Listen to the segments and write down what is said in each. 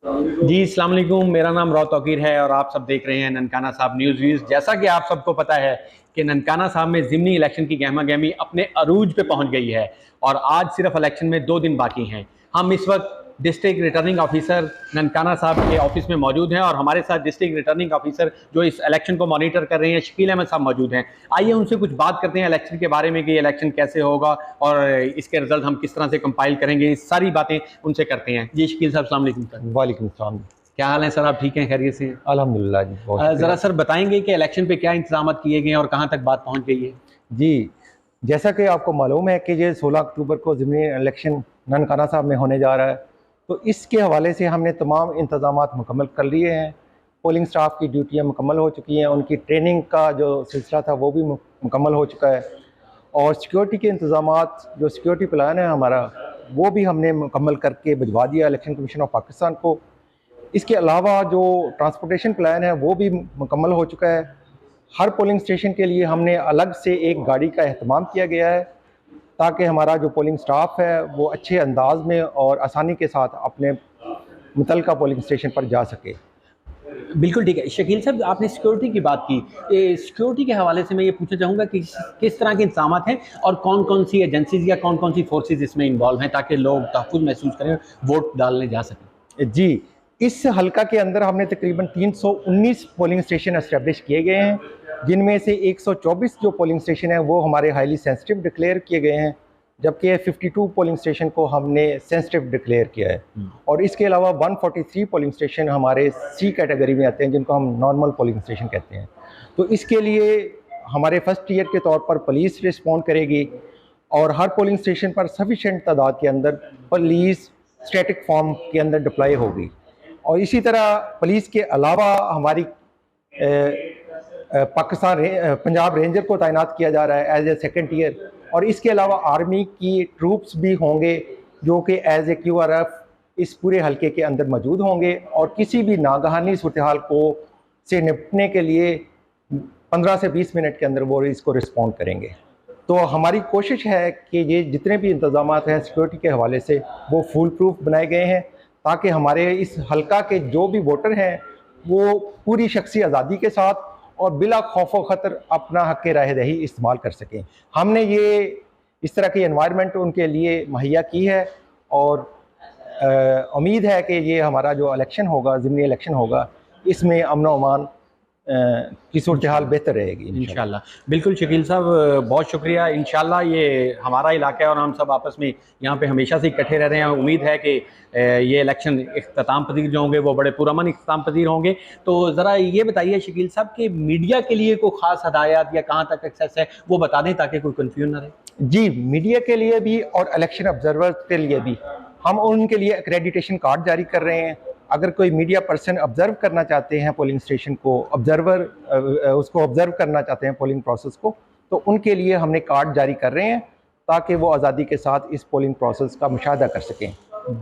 जी अस्सलाम वालेकुम, मेरा नाम रौ तौकीर है और आप सब देख रहे हैं ननकाना साहब न्यूज़ व्यूज़। जैसा कि आप सबको पता है कि ननकाना साहब में ज़िमनी इलेक्शन की गहमा गहमी अपने अरूज पे पहुंच गई है और आज सिर्फ इलेक्शन में 2 दिन बाकी हैं। हम इस वक्त डिस्ट्रिक्ट रिटर्निंग ऑफिसर ननकाना साहब के ऑफिस में मौजूद हैं और हमारे साथ डिस्ट्रिक्ट रिटर्निंग ऑफिसर जो इस इलेक्शन को मॉनिटर कर रहे हैं शकील अहमद साहब मौजूद हैं। आइए उनसे कुछ बात करते हैं इलेक्शन के बारे में कि इलेक्शन कैसे होगा और इसके रिजल्ट हम किस तरह से कंपाइल करेंगे, ये सारी बातें उनसे करते हैं। जी शकील साहब अस्सलाम वालेकुम सर। वालेकुम सलाम। क्या हाल है सर, आप ठीक हैं, खैरियत से हैं? अल्हम्दुलिल्लाह जी, बहुत शुक्रिया। ज़रा सर बताएंगे कि इलेक्शन पे क्या इंतजाम किए गए हैं और कहाँ तक बात पहुँच गई है? जी, जैसा कि आपको मालूम है कि ये 16 अक्टूबर को ज़िमनी इलेक्शन ननकाना साहब में होने जा रहा है, तो इसके हवाले से हमने तमाम इंतज़ामात मुकम्मल कर लिए हैं। पोलिंग स्टाफ की ड्यूटियाँ मुकम्मल हो चुकी हैं, उनकी ट्रेनिंग का जो सिलसिला था वो भी मुकम्मल हो चुका है और सिक्योरिटी के इंतज़ामात, जो सिक्योरिटी प्लान है हमारा, वो भी हमने मुकम्मल करके भिजवा दिया इलेक्शन कमीशन ऑफ पाकिस्तान को। इसके अलावा जो ट्रांसपोर्टेशन प्लान है वो भी मुकम्मल हो चुका है। हर पोलिंग स्टेशन के लिए हमने अलग से एक गाड़ी का अहतमाम किया गया है ताकि हमारा जो पोलिंग स्टाफ है वो अच्छे अंदाज में और आसानी के साथ अपने मुतल्लिका पोलिंग स्टेशन पर जा सके। बिल्कुल ठीक है। शकील साहब, आपने सिक्योरिटी की बात की, सिक्योरिटी के हवाले से मैं ये पूछना चाहूँगा कि किस तरह के इंतजाम हैं और कौन कौन सी एजेंसीज या कौन कौन सी फोर्सेज इसमें इन्वॉल्व हैं ताकि लोग तहफ़्फ़ुज़ महसूस करें, वोट डालने जा सकें? जी, इस हल्का के अंदर हमने तकरीबन 319 पोलिंग स्टेशन एस्टेब्लिश किए गए हैं, जिनमें से 124 जो पोलिंग स्टेशन हैं वो हमारे हाईली सेंसिटिव डिक्लेयर किए गए हैं, जबकि 52 पोलिंग स्टेशन को हमने सेंसिटिव डिक्लेयर किया है। और इसके अलावा 143 पोलिंग स्टेशन हमारे सी कैटेगरी में आते हैं, जिनको हम नॉर्मल पोलिंग स्टेशन कहते हैं। तो इसके लिए हमारे फर्स्ट ईयर के तौर पर पुलिस रिस्पॉन्ड करेगी और हर पोलिंग स्टेशन पर सफिशेंट तादाद के अंदर पुलिस स्टैटिक फॉर्म के अंदर डिप्लॉय होगी। और इसी तरह पुलिस के अलावा हमारी पंजाब रेंजर को तैनात किया जा रहा है एज ए सेकेंड ईयर, और इसके अलावा आर्मी की ट्रूप्स भी होंगे जो कि एज ए QRF इस पूरे हलके के अंदर मौजूद होंगे और किसी भी नागहानी सूरत हाल को से निपटने के लिए 15 से 20 मिनट के अंदर वो इसको रिस्पॉन्ड करेंगे। तो हमारी कोशिश है कि ये जितने भी इंतज़ामात हैं सिक्योरिटी के हवाले से वो फुल प्रूफ बनाए गए हैं ताकि हमारे इस हलका के जो भी वोटर हैं वो पूरी शख्सी आज़ादी के साथ और बिला खौफ व ख़तर अपना हक़ राय दही इस्तेमाल कर सकें। हमने ये इस तरह की एनवायरनमेंट उनके लिए मुहैया की है और उम्मीद है कि ये हमारा जो इलेक्शन होगा, ज़िमनी इलेक्शन होगा, इसमें अमन व अमान की सूरत हाल बेहतर रहेगी इंशाल्लाह। बिल्कुल शकील साहब, बहुत शुक्रिया। इंशाल्लाह ये हमारा इलाका है और हम सब आपस में यहाँ पे हमेशा से इकट्ठे रह रहे हैं। उम्मीद है कि ये इलेक्शन इख्तिताम पजीर जो होंगे वो बड़े पुरअमन इख्तिताम पजीर होंगे। तो ज़रा ये बताइए शकील साहब कि मीडिया के लिए कोई ख़ास हदायत या कहाँ तक एक्सेस है वो बता दें ताकि कोई कन्फ्यूजन ना रहे। जी, मीडिया के लिए भी और इलेक्शन ऑब्जर्वर्स के लिए भी हम उनके लिए एक्रेडिटेशन कार्ड जारी कर रहे हैं। अगर कोई मीडिया पर्सन ऑब्ज़र्व करना चाहते हैं पोलिंग स्टेशन को, उसको ऑब्ज़र्व करना चाहते हैं पोलिंग प्रोसेस को, तो उनके लिए हमने कार्ड जारी कर रहे हैं ताकि वो आज़ादी के साथ इस पोलिंग प्रोसेस का मुशाहदा कर सकें।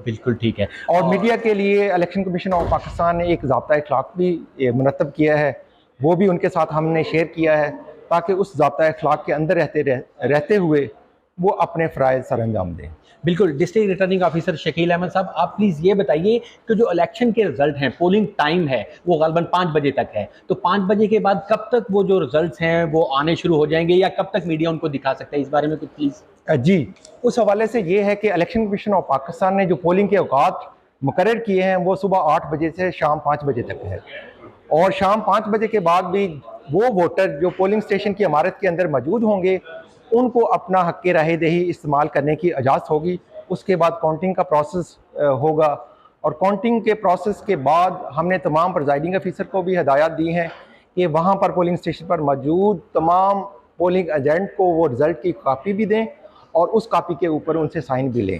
बिल्कुल ठीक है। और मीडिया के लिए इलेक्शन कमीशन ऑफ पाकिस्तान ने एक ज़ाब्ता अखलाक भी मुरतब किया है, वो भी उनके साथ हमने शेयर किया है ताकि उस ज़ाब्ता अखलाक के अंदर रहते हुए वो अपने फ़राइज़ सर अंजाम दें। बिल्कुल। District returning officer Shakeel Ahmed साहब, आप प्लीज़ ये बताइए कि जो इलेक्शन के रिजल्ट हैं, पोलिंग टाइम है वो ग़ालिबन 5 बजे तक है, तो 5 बजे के बाद कब तक वो जो रिजल्ट्स हैं वो आने शुरू हो जाएंगे या कब तक मीडिया उनको दिखा सकता है, इस बारे में कुछ प्लीज़? जी, उस हवाले से ये है कि इलेक्शन कमीशन ऑफ पाकिस्तान ने जो पोलिंग के औकात मुकर्रर किए हैं वो सुबह 8 बजे से शाम 5 बजे तक है और शाम 5 बजे के बाद भी वो वोटर जो पोलिंग स्टेशन की इमारत के अंदर मौजूद होंगे उनको अपना हक़ राय दही इस्तेमाल करने की इजाज़त होगी। उसके बाद काउंटिंग का प्रोसेस होगा और काउंटिंग के प्रोसेस के बाद हमने तमाम प्रिजाइडिंग ऑफिसर को भी हदायत दी हैं कि वहाँ पर पोलिंग स्टेशन पर मौजूद तमाम पोलिंग एजेंट को वो रिज़ल्ट की कापी भी दें और उस कापी के ऊपर उनसे साइन भी लें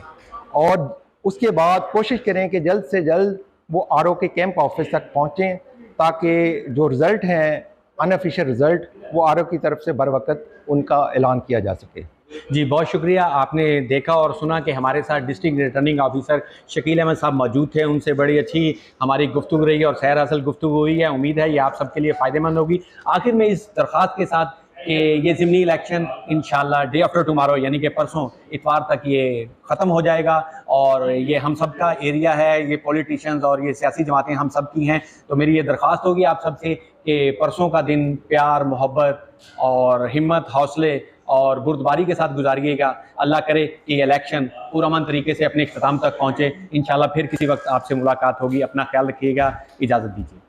और उसके बाद कोशिश करें कि जल्द से जल्द वो RO के कैंप ऑफिस तक पहुँचें ताकि जो रिज़ल्ट हैं अनऑफिशियल रिज़ल्ट वो RO की तरफ से बर वक़्त उनका ऐलान किया जा सके। जी, बहुत शुक्रिया। आपने देखा और सुना कि हमारे साथ district returning officer Shakeel Ahmed साहब मौजूद थे। उनसे बड़ी अच्छी हमारी गुफ्तगू रही और सैर असल गुफ्तगू हुई है। उम्मीद है ये आप सबके लिए फ़ायदेमंद होगी। आखिर में इस दरख्वास्त के साथ कि ये ज़िमनी इलेक्शन इंशाल्लाह डे आफ्टर टुमारो यानी कि परसों इतवार तक ये ख़त्म हो जाएगा और ये हम सब का एरिया है, ये पॉलिटिशियंस और ये सियासी जमातें हम सब की हैं। तो मेरी ये दरख्वास्त होगी आप सब से कि परसों का दिन प्यार, मोहब्बत और हिम्मत, हौसले और बुर्दबारी के साथ गुजारिएगा। अल्लाह करे कि ये इलेक्शन पुरअमन तरीके से अपने इख्तिताम तक पहुँचे। इंशाल्लाह फिर किसी वक्त आपसे मुलाकात होगी। अपना ख्याल रखिएगा। इजाज़त दीजिए।